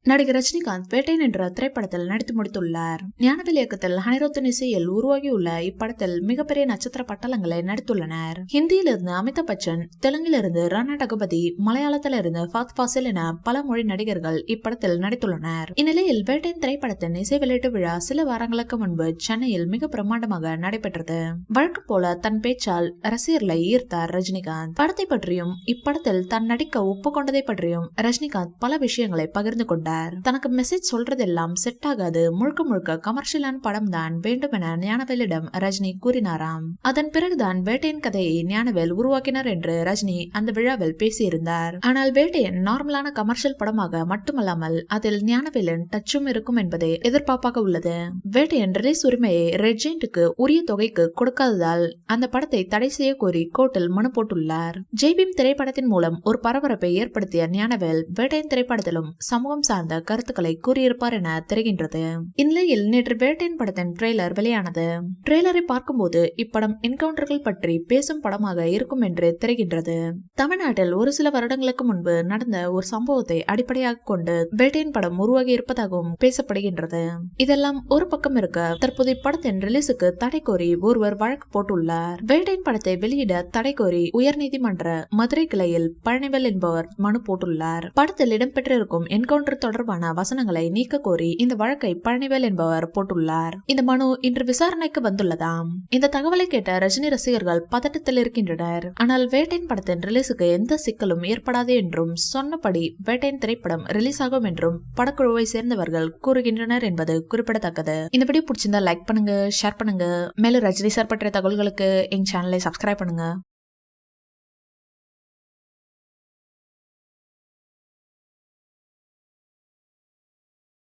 நடிகர் ரஜினிகாந்த் வேட்டையன் என்ற திரைப்படத்தில் நடித்து முடித்துள்ளார். ஞானவேல் இயக்கத்தில் அனிருத்தின் இசையில் உருவாகியுள்ள இப்படத்தில் மிகப்பெரிய நட்சத்திர பட்டலங்களை நடித்துள்ளனர். ஹிந்தியிலிருந்து அமிதாப் பச்சன், தெலுங்கிலிருந்து ராணா டகுபதி, மலையாளத்திலிருந்து ஃபஹத் ஃபாசில் என பல மொழி நடிகர்கள் இப்படத்தில் நடித்துள்ளனர். இந்நிலையில் வேட்டையன் திரைப்படத்தின் இசை வெளியீட்டு விழா சில வாரங்களுக்கு முன்பு சென்னையில் மிக பிரம்மாண்டமாக நடைபெற்றது. வழக்கம் போல தன் பேச்சால் ரசிகர்களை ஈர்த்தார் ரஜினிகாந்த். படத்தை பற்றியும் இப்படத்தில் தான் நடிக்க ஒப்புக்கொண்டதை பற்றியும் ரஜினிகாந்த் பல விஷயங்களை பகிர்ந்து கொண்டார். தனக்கு மெசேஜ் சொல்றதெல்லாம் செட் ஆகாது, முழுக்க முழுக்க கமர்ஷியலான படம் தான் வேண்டும் என ஞானவேலிடம் ரஜினி கூறினாராம். அதன் பிறகுதான் வேட்டையன் கதையை ஞானவேல் உருவாக்கினார் என்று ரஜினி அந்த விழாவில் பேசியிருந்தார். ஆனால் வேட்டையன் நார்மலான கமர்ஷியல் படமாக மட்டுமல்லாமல் அதில் ஞானவேலின் டச்சும் இருக்கும் என்பதே எதிர்பார்ப்பாக உள்ளது. வேட்டையன் ரிலீஸ் உரிமையை ரெட் ஜெயண்ட்டுக்கு உரிய தொகைக்கு கொடுக்காததால் அந்த படத்தை தடை செய்ய கோரி கோர்ட்டில் மனு போட்டுள்ளார். ஜெய்பீம் திரைப்படத்தின் மூலம் ஒரு பரபரப்பை ஏற்படுத்திய ஞானவேல் வேட்டையன் திரைப்படத்திலும் சமூகம் சார்ந்த கருத்துக்களை கூறியிருப்பார் என தெரிகின்றது. இந்நிலையில் நேற்று வேட்டையன் படத்தின் ட்ரெய்லர் வெளியானது. ட்ரெய்லரை பார்க்கும்போது இப்படம் என்கவுண்டர்கள் பற்றி பேசும் படமாக இருக்கும் என்று தெரிகின்றது. தமிழ்நாட்டில் ஒரு சில வருடங்களுக்கு முன்பு நடந்த ஒரு சம்பவத்தை அடிப்படையாக கொண்டு வேட்டையன் படம் உருவாகி இருப்பதாகவும் பேசப்படுகின்றது. இதெல்லாம் ஒரு பக்கம் இருக்க, தற்போது இப்படத்தின் ரிலீஸுக்கு தடை கோரி ஒருவர் வழக்கு போட்டுள்ளார். வேட்டையன் படத்தை வெளியிட தடை கோரி உயர்நீதிமன்ற மதுரை கிளையில் பழனிவேல் என்பவர் மனு போட்டுள்ளார். படத்தில் இடம்பெற்றிருக்கும் என்கவுண்டர் தொடர்பான வசனங்களை நீக்க கோரி இந்த வழக்கை பழனிவேல் என்பவர் போட்டுள்ளார். இந்த மனு இன்று விசாரணைக்கு வந்துள்ளதாம். இந்த தகவலை கேட்ட ரஜினி ரசிகர்கள் பதட்டத்தில் இருக்கின்றனர். ஆனால் வேட்டையன் படத்தின் ரிலீஸுக்கு எந்த சிக்கலும் ஏற்படாது என்றும் சொன்னபடி வேட்டையன் திரைப்படம் ரிலீஸ் ஆகும் என்றும் படக்குழுவை சேர்ந்தவர்கள் கூறுகின்றனர் என்பது குறிப்பிடத்தக்கது. இந்த வீடியோ பிடிச்சிருந்தா லைக் பண்ணுங்க, ஷேர் பண்ணுங்க. மேலும் ரஜினி சார் பற்றிய தகவல்களுக்கு எங்க சேனலை சப்ஸ்கிரைப் பண்ணுங்க.